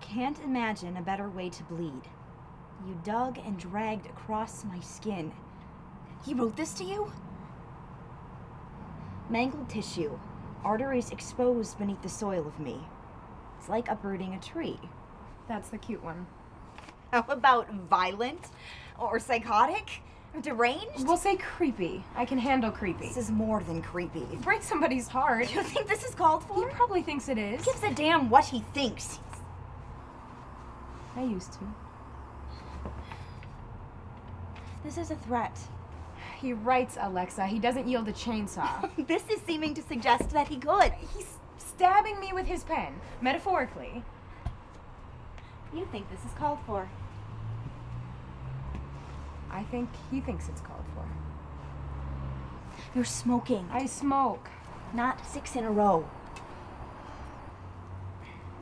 can't imagine a better way to bleed. You dug and dragged across my skin. He wrote this to you? Mangled tissue, arteries exposed beneath the soil of me. It's like uprooting a tree. That's the cute one. How about violent? Or psychotic? Or deranged? We'll say creepy. I can handle creepy. This is more than creepy. Break somebody's heart. You think this is called for? He probably thinks it is. Who gives a damn what he thinks? I used to. This is a threat. He writes, Alexa. He doesn't yield a chainsaw. This is seeming to suggest that he could. He's stabbing me with his pen, metaphorically. You think this is called for? I think he thinks it's called for. You're smoking. I smoke. Not 6 in a row.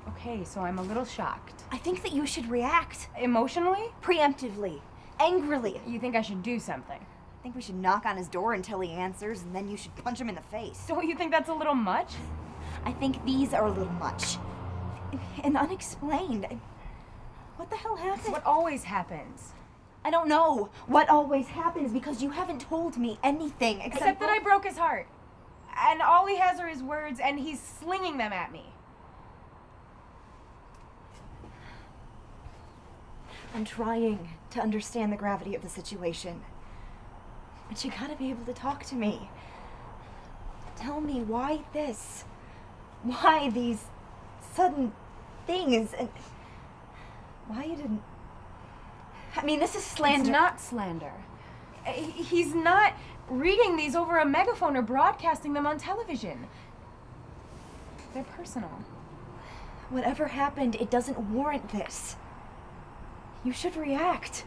Okay, so I'm a little shocked. I think that you should react. Emotionally? Preemptively. Angrily. You think I should do something? I think we should knock on his door until he answers, and then you should punch him in the face. Don't you think that's a little much? I think these are a little much. And unexplained. What the hell happened? What always happens. I don't know what always happens because you haven't told me anything except that I broke his heart. And all he has are his words, and he's slinging them at me. I'm trying to understand the gravity of the situation. But you gotta be able to talk to me. Tell me why this? Why these sudden things? And why you didn't... I mean, this is slander. It's not slander. He's not reading these over a megaphone or broadcasting them on television. They're personal. Whatever happened, it doesn't warrant this. You should react.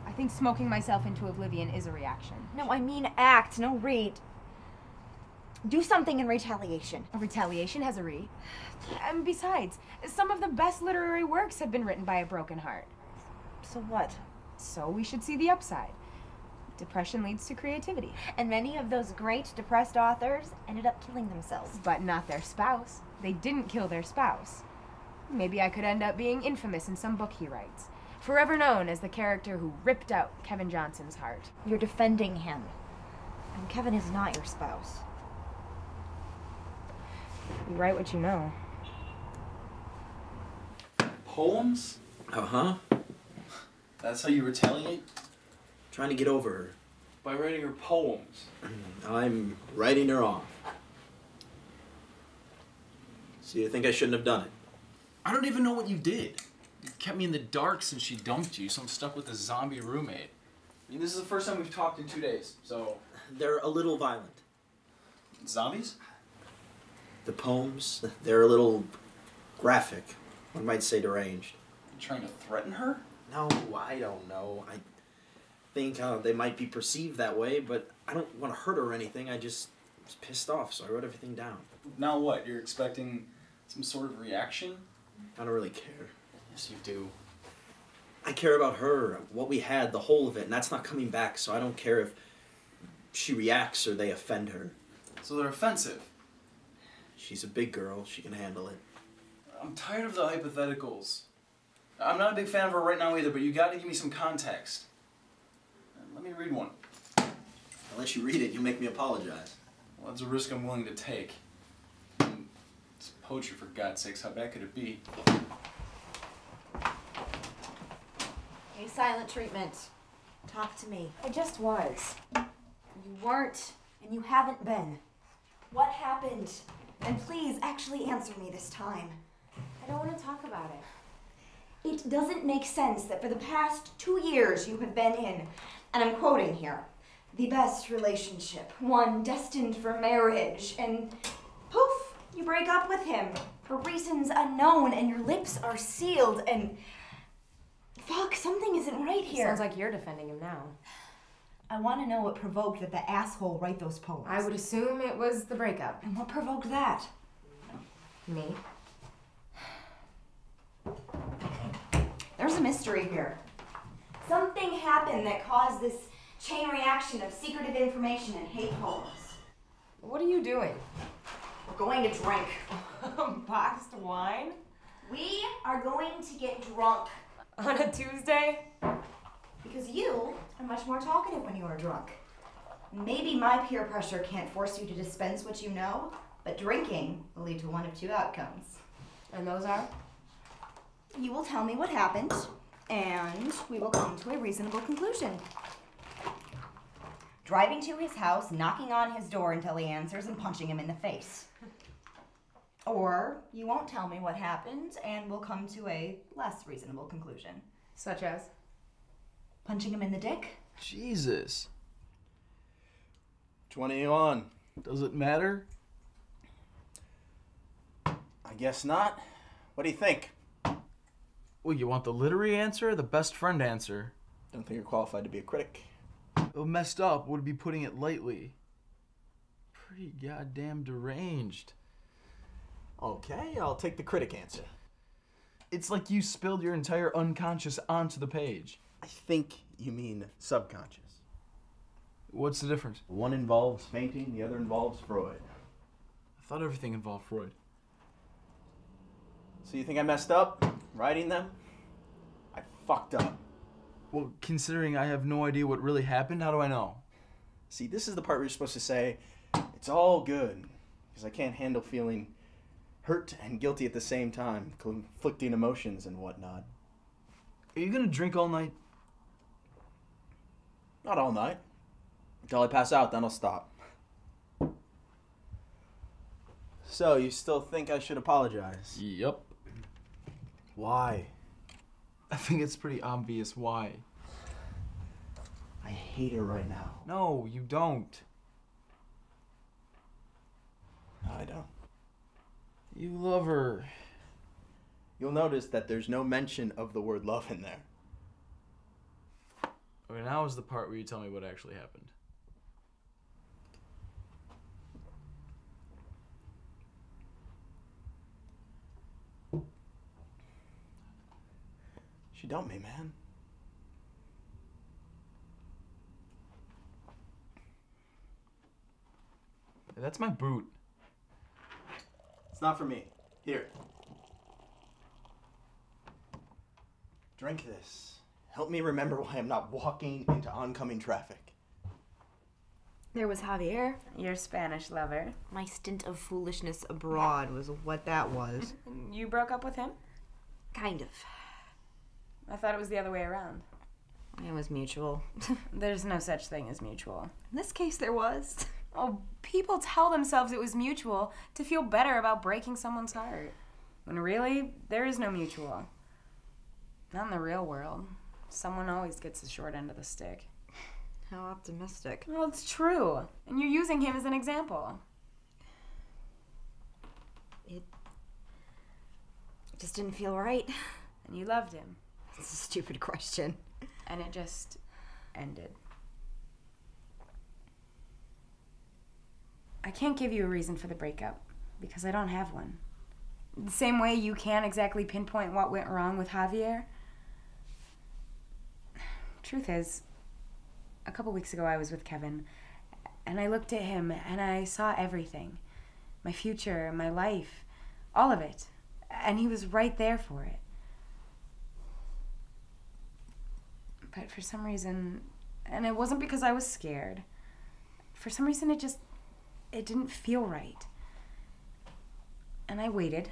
I think smoking myself into oblivion is a reaction. No, I mean act, no read. Do something in retaliation. A retaliation has a re. And besides, some of the best literary works have been written by a broken heart. So what? So we should see the upside. Depression leads to creativity. And many of those great depressed authors ended up killing themselves. But not their spouse. They didn't kill their spouse. Maybe I could end up being infamous in some book he writes. Forever known as the character who ripped out Kevin Johnson's heart. You're defending him. And Kevin is not your spouse. You write what you know. Poems? Uh-huh. That's how you retaliate? Trying to get over her. By writing her poems. I'm writing her off. So you think I shouldn't have done it? I don't even know what you did. You kept me in the dark since she dumped you, so I'm stuck with a zombie roommate. I mean, this is the first time we've talked in 2 days, so... They're a little violent. Zombies? The poems, they're a little graphic. One might say deranged. You trying to threaten her? No, I don't know. I think they might be perceived that way, but I don't want to hurt her or anything. I just was pissed off, so I wrote everything down. Now what? You're expecting some sort of reaction? I don't really care. Yes, you do. I care about her, what we had, the whole of it, and that's not coming back, so I don't care if she reacts or they offend her. So they're offensive? She's a big girl. She can handle it. I'm tired of the hypotheticals. I'm not a big fan of her right now either, but you gotta give me some context. Let me read one. I'll let you read it. You make me apologize. Well, that's a risk I'm willing to take. It's poetry, for God's sakes. How bad could it be? Hey, silent treatment. Talk to me. I just was. You weren't, and you haven't been. What happened? And please, actually answer me this time. I don't want to talk about it. It doesn't make sense that for the past 2 years you have been in, and I'm quoting here, the best relationship, one destined for marriage, and poof, you break up with him for reasons unknown, and your lips are sealed, and fuck, something isn't right here. Sounds like you're defending him now. I want to know what provoked that the asshole write those poems. I would assume it was the breakup. And what provoked that? Me? There's a mystery here. Something happened that caused this chain reaction of secretive information and hate poems. What are you doing? We're going to drink. Boxed wine? We are going to get drunk. On a Tuesday? Because you are much more talkative when you are drunk. Maybe my peer pressure can't force you to dispense what you know, but drinking will lead to one of two outcomes. And those are? You will tell me what happened, and we will come to a reasonable conclusion. Driving to his house, knocking on his door until he answers, and punching him in the face. Or you won't tell me what happened, and we'll come to a less reasonable conclusion. Such as? Punching him in the dick? Jesus. Which one are you on? Does it matter? I guess not. What do you think? Well, you want the literary answer or the best friend answer? Don't think you're qualified to be a critic. Messed up would be putting it lightly. Pretty goddamn deranged. Okay, I'll take the critic answer. It's like you spilled your entire unconscious onto the page. I think you mean subconscious. What's the difference? One involves fainting, the other involves Freud. I thought everything involved Freud. So you think I messed up writing them? I fucked up. Well, considering I have no idea what really happened, how do I know? See, this is the part where you're supposed to say, it's all good, because I can't handle feeling hurt and guilty at the same time, conflicting emotions and whatnot. Are you gonna drink all night? Not all night. Until I pass out, then I'll stop. So, you still think I should apologize? Yep. Why? I think it's pretty obvious why. I hate her right now. No, you don't. No, I don't. You love her. You'll notice that there's no mention of the word love in there. Okay, now is the part where you tell me what actually happened. She dumped me, man. That's my boot. It's not for me. Here. Drink this. Help me remember why I'm not walking into oncoming traffic. There was Javier, your Spanish lover. My stint of foolishness abroad was what that was. You broke up with him? Kind of. I thought it was the other way around. It was mutual. There's no such thing as mutual. In this case, there was. Oh, people tell themselves it was mutual to feel better about breaking someone's heart. When really, there is no mutual. Not in the real world. Someone always gets the short end of the stick. How optimistic. Well, it's true. And you're using him as an example. It just didn't feel right. And you loved him. It's a stupid question. And it just ended. I can't give you a reason for the breakup because I don't have one. The same way you can't exactly pinpoint what went wrong with Javier. Truth is, a couple weeks ago I was with Kevin and I looked at him and I saw everything. My future, my life, all of it. And he was right there for it. But for some reason, and it wasn't because I was scared, for some reason it didn't feel right. And I waited,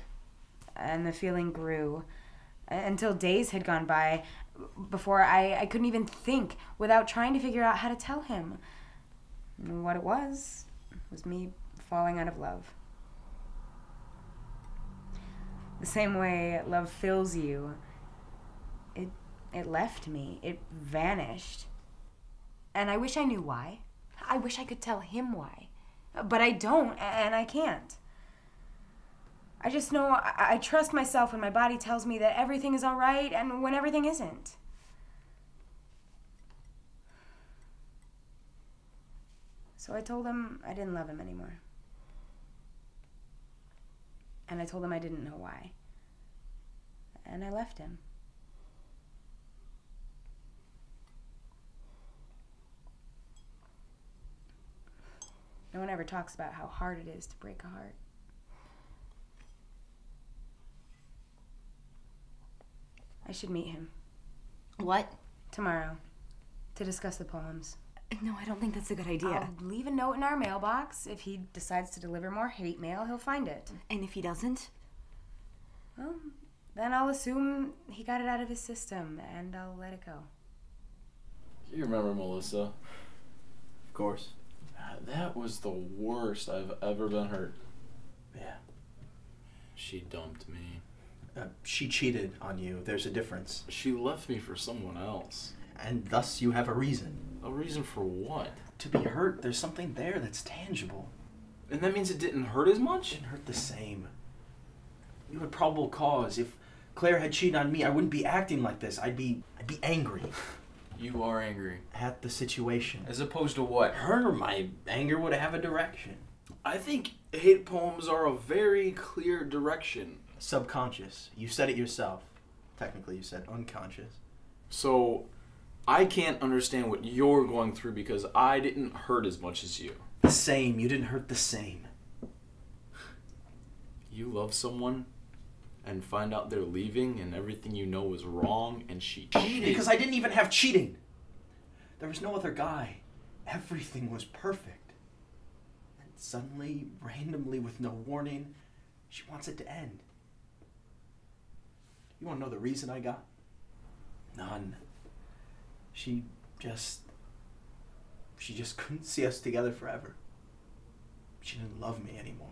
and the feeling grew until days had gone by before I couldn't even think without trying to figure out how to tell him. And what it was me falling out of love. The same way love fills you, it left me. It vanished. And I wish I knew why. I wish I could tell him why. But I don't, and I can't. I just know I trust myself when my body tells me that everything is all right and when everything isn't. So I told him I didn't love him anymore. And I told him I didn't know why. And I left him. No one ever talks about how hard it is to break a heart. I should meet him. What? Tomorrow. To discuss the poems. No, I don't think that's a good idea. I'll leave a note in our mailbox. If he decides to deliver more hate mail, he'll find it. And if he doesn't? Well, then I'll assume he got it out of his system, and I'll let it go. You remember Melissa? Of course. That was the worst I've ever been hurt. Yeah. She dumped me. She cheated on you. There's a difference. She left me for someone else. And thus you have a reason. A reason for what? To be hurt. There's something there that's tangible. And that means it didn't hurt as It much? didn't hurt the same. You had probable cause. If Claire had cheated on me, I wouldn't be acting like this. I'd be angry. You are angry. At the situation. As opposed to what? Her, my anger would have a direction. I think hate poems are a very clear direction. Subconscious. You said it yourself. Technically, you said unconscious. So, I can't understand what you're going through because I didn't hurt as much as you. The same. You didn't hurt the same. You love someone and find out they're leaving and everything you know is wrong and she cheated. Because I didn't even have cheating. There was no other guy. Everything was perfect. And suddenly, randomly, with no warning, she wants it to end. You want to know the reason I got? None. She just couldn't see us together forever. She didn't love me anymore.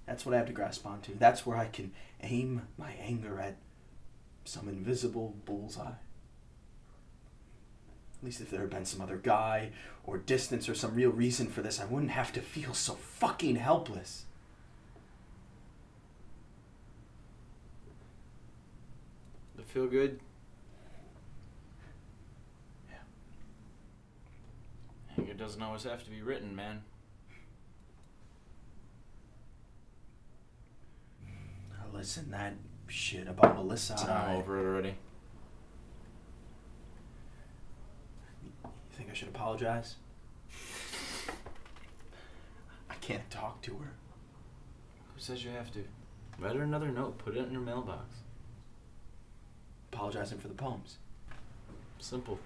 That's what I have to grasp onto. That's where I can aim my anger at some invisible bullseye. At least if there had been some other guy or distance or some real reason for this, I wouldn't have to feel so fucking helpless. Does it feel good? Yeah. Anger doesn't always have to be written, man. Listen, that shit about Melissa. I'm over it already. You think I should apologize? I can't talk to her. Who says you have to? Write her another note. Put it in her mailbox. Apologizing for the poems. Simple.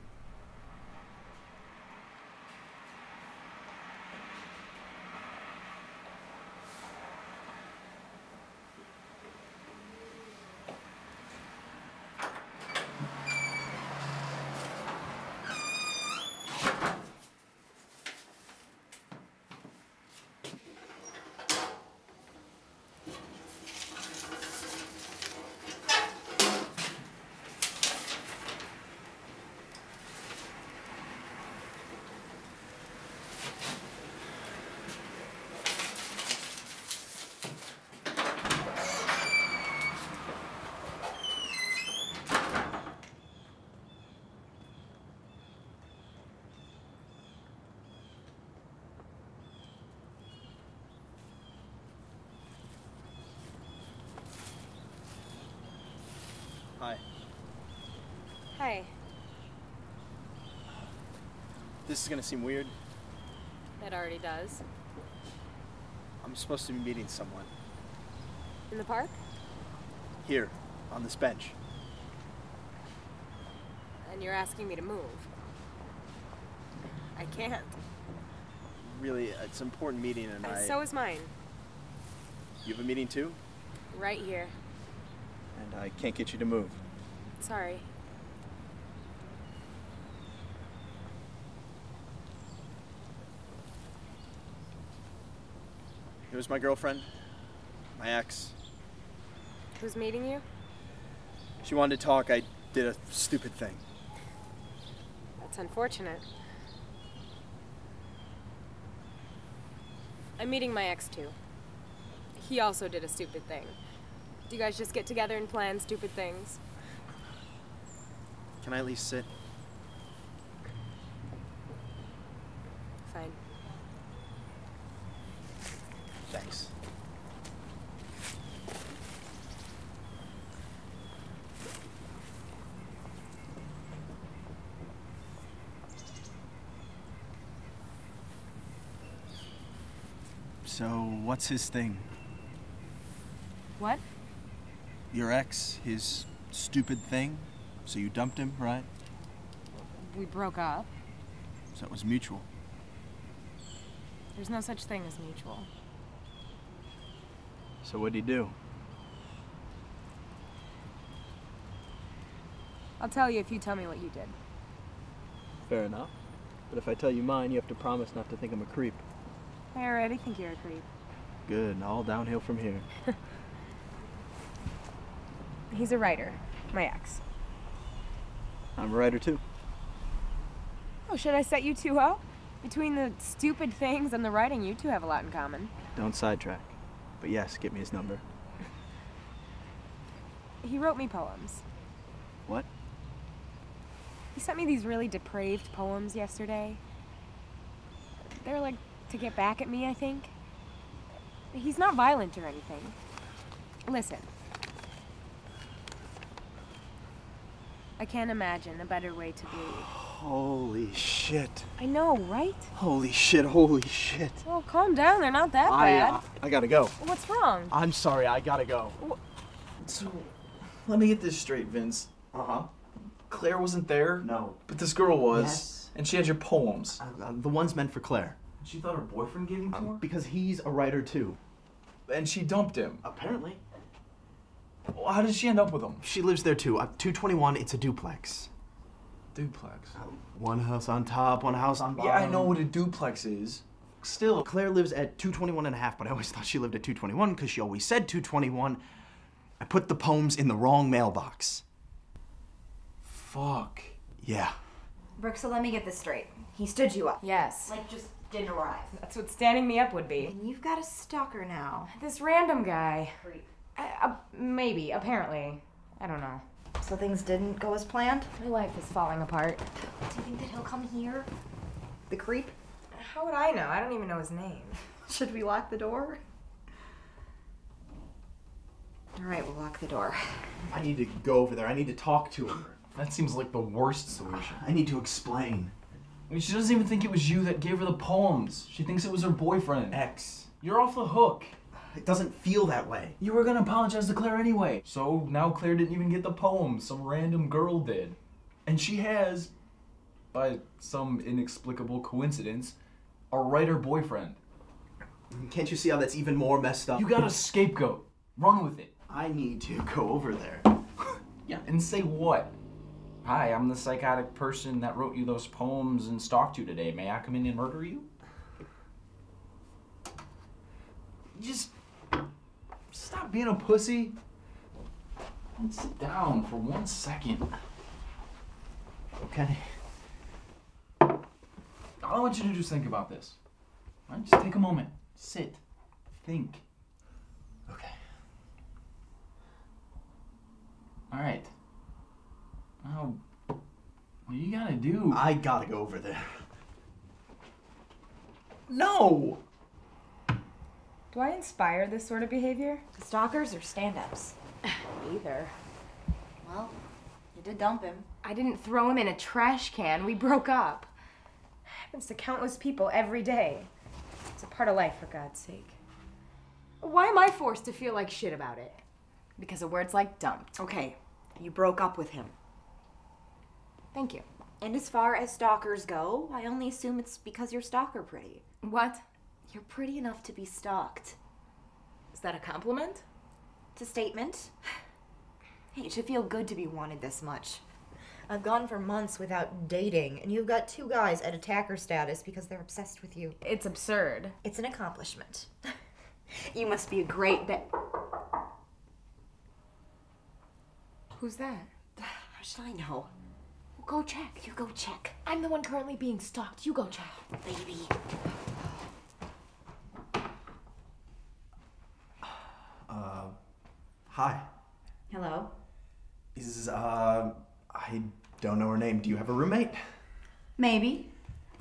Hi. Hi. This is gonna seem weird. It already does. I'm supposed to be meeting someone. In the park? Here, on this bench. And you're asking me to move. I can't. Really, it's an important meeting and So is mine. You have a meeting too? Right here. And I can't get you to move. Sorry. It was my girlfriend, my ex. Who's meeting you? She wanted to talk. I did a stupid thing. That's unfortunate. I'm meeting my ex too. He also did a stupid thing. Do you guys just get together and plan stupid things? Can I at least sit? Fine. Thanks. So, what's his thing? What? Your ex, his stupid thing, so you dumped him, right? We broke up. So it was mutual. There's no such thing as mutual. So what'd he do? I'll tell you if you tell me what you did. Fair enough. But if I tell you mine, you have to promise not to think I'm a creep. I already think you're a creep. Good, all downhill from here. He's a writer, my ex. I'm a writer too. Oh, should I set you two up? Between the stupid things and the writing, you two have a lot in common. Don't sidetrack. But yes, get me his number. He wrote me poems. What? He sent me these really depraved poems yesterday. They're like to get back at me, I think. He's not violent or anything. Listen. I can't imagine a better way to be. Holy shit. I know, right? Holy shit, holy shit. Well, calm down. They're not that bad. I gotta go. What's wrong? I'm sorry, I gotta go. So, let me get this straight, Vince. Uh-huh. Claire wasn't there? No. But this girl was. Yes. And she had your poems. The one's meant for Claire. She thought her boyfriend gave them to her? Because he's a writer too. And she dumped him. Apparently. Well, how did she end up with him? She lives there too. 221, it's a duplex. Duplex. One house on top, one house on bottom. Yeah, I know what a duplex is. Still. Claire lives at 221 and a half, but I always thought she lived at 221 because she always said 221. I put the poems in the wrong mailbox. Fuck. Yeah. Brooke, so let me get this straight. He stood you up. Yes. Like, just didn't arrive. That's what standing me up would be. And you've got a stalker now. This random guy. Creep. Maybe, apparently. I don't know. So things didn't go as planned? My life is falling apart. Do you think that he'll come here? The creep? How would I know? I don't even know his name. Should we lock the door? All right, we'll lock the door. I need to go over there. I need to talk to her. That seems like the worst solution. I need to explain. I mean, she doesn't even think it was you that gave her the poems. She thinks it was her boyfriend. Ex. You're off the hook. It doesn't feel that way. You were gonna apologize to Claire anyway. So now Claire didn't even get the poems. Some random girl did. And she has, by some inexplicable coincidence, a writer boyfriend. Can't you see how that's even more messed up? You got a scapegoat. Run with it. I need to go over there. Yeah, and say what? Hi, I'm the psychotic person that wrote you those poems and stalked you today. May I come in and murder you? Just stop being a pussy and sit down for 1 second. Okay. All I want you to do is think about this. All right? Just take a moment. Sit. Think. Okay. All right. Oh, what you gotta do? I gotta go over there. No! Do I inspire this sort of behavior? Stalkers or stand-ups? Either. Well, you did dump him. I didn't throw him in a trash can. We broke up. Happens to countless people every day. It's a part of life, for God's sake. Why am I forced to feel like shit about it? Because of words like dumped. Okay, you broke up with him. Thank you. And as far as stalkers go, I only assume it's because you're stalker pretty. What? You're pretty enough to be stalked. Is that a compliment? It's a statement. Hey, it should feel good to be wanted this much. I've gone for months without dating, and you've got 2 guys at attacker status because they're obsessed with you. It's absurd. It's an accomplishment. You must be a great Who's that? How should I know? Well, go check. You go check. I'm the one currently being stalked. You go check. Baby. Hi. Hello? I don't know her name. Do you have a roommate? Maybe.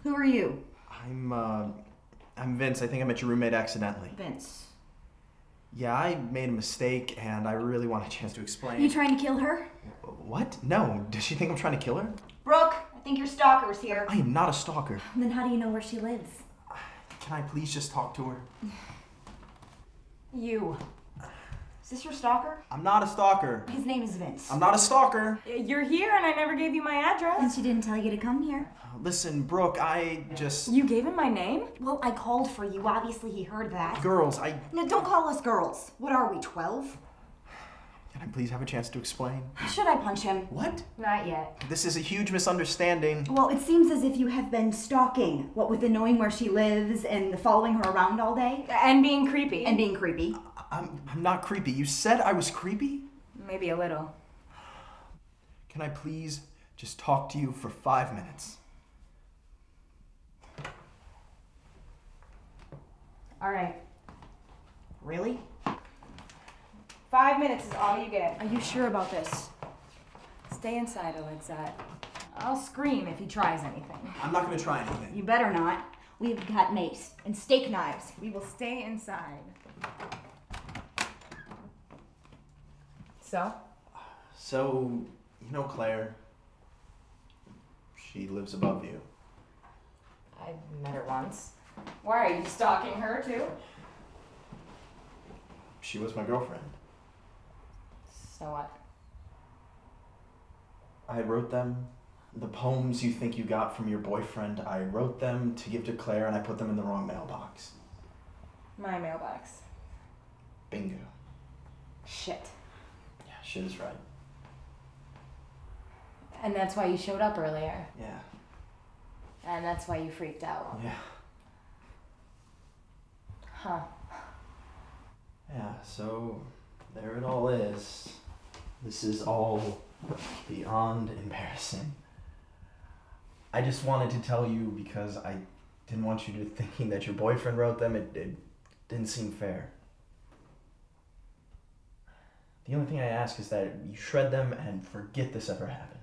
Who are you? I'm Vince. I think I met your roommate accidentally. Vince. Yeah, I made a mistake, and I really want a chance to explain. You trying to kill her? What? No. Does she think I'm trying to kill her? Brooke, I think your stalker's here. I am not a stalker. Then how do you know where she lives? Can I please just talk to her? You. Is this your stalker? I'm not a stalker. His name is Vince. I'm not a stalker. You're here and I never gave you my address. And she didn't tell you to come here. Listen, Brooke, I just... You gave him my name? Well, I called for you. Obviously, he heard that. Girls, No, don't call us girls. What are we, 12? Can I please have a chance to explain? Should I punch him? What? Not yet. This is a huge misunderstanding. Well, it seems as if you have been stalking, what with the knowing where she lives and following her around all day. And being creepy. And being creepy. I'm not creepy. You said I was creepy? Maybe a little. Can I please just talk to you for 5 minutes? All right. Really? 5 minutes is all you get. Are you sure about this? Stay inside, Alexa. I'll scream if he tries anything. I'm not going to try anything. You better not. We've got mace and steak knives. We will stay inside. So? So, you know Claire? She lives above you. I've met her once. Why, are you stalking her too? She was my girlfriend. So what? I wrote them. The poems you think you got from your boyfriend, I wrote them to give to Claire and I put them in the wrong mailbox. My mailbox. Bingo. Shit. Yeah, shit is right. And that's why you showed up earlier. Yeah. And that's why you freaked out. Yeah. Huh. Yeah, so there it all is. This is all beyond embarrassing. I just wanted to tell you because I didn't want you to thinking that your boyfriend wrote them. It didn't seem fair. The only thing I ask is that you shred them and forget this ever happened.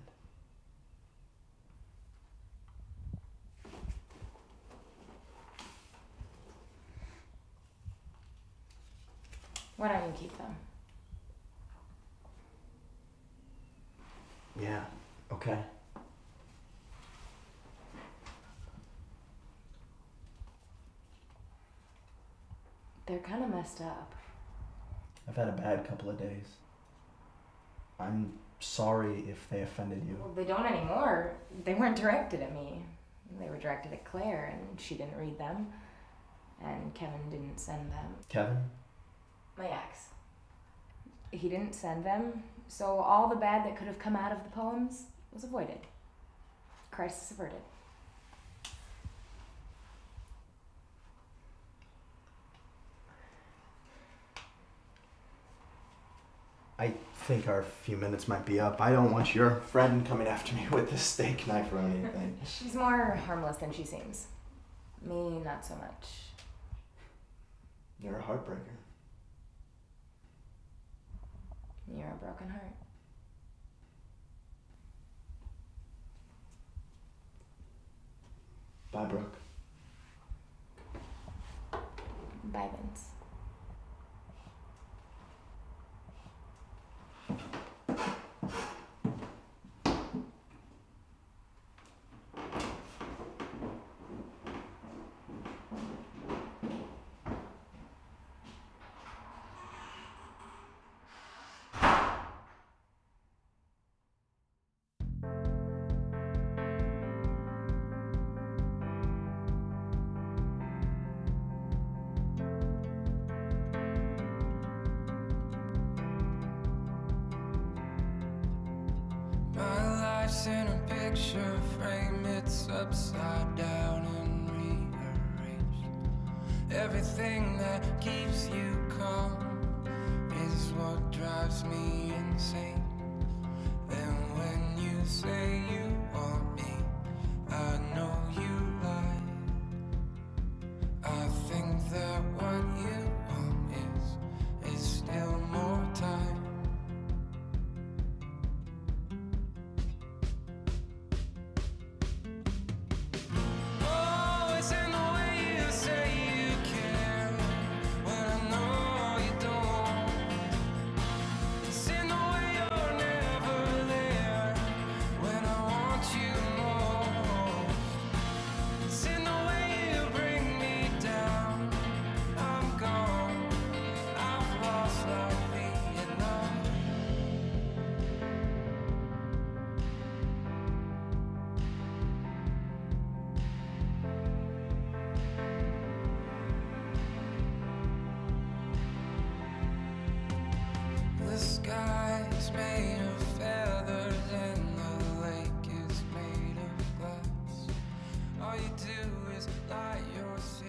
Why don't you keep them? Yeah, okay. They're kind of messed up. I've had a bad couple of days. I'm sorry if they offended you. Well, they don't anymore. They weren't directed at me. They were directed at Claire, and she didn't read them. And Kevin didn't send them. Kevin? My ex. He didn't send them, so all the bad that could have come out of the poems was avoided. Crisis averted. I think our few minutes might be up. I don't want your friend coming after me with a steak knife or anything. She's more harmless than she seems. Me, not so much. You're a heartbreaker. You're a broken heart. Bye, Brooke. Bye, Vince. In a picture frame, it's upside down and rearranged. Everything that keeps you calm is what drives me insane. Then when you say you want me, I know you lie. I think that what you want is still more time. sky's made of feathers and the lake is made of glass. All you do is lie yourself.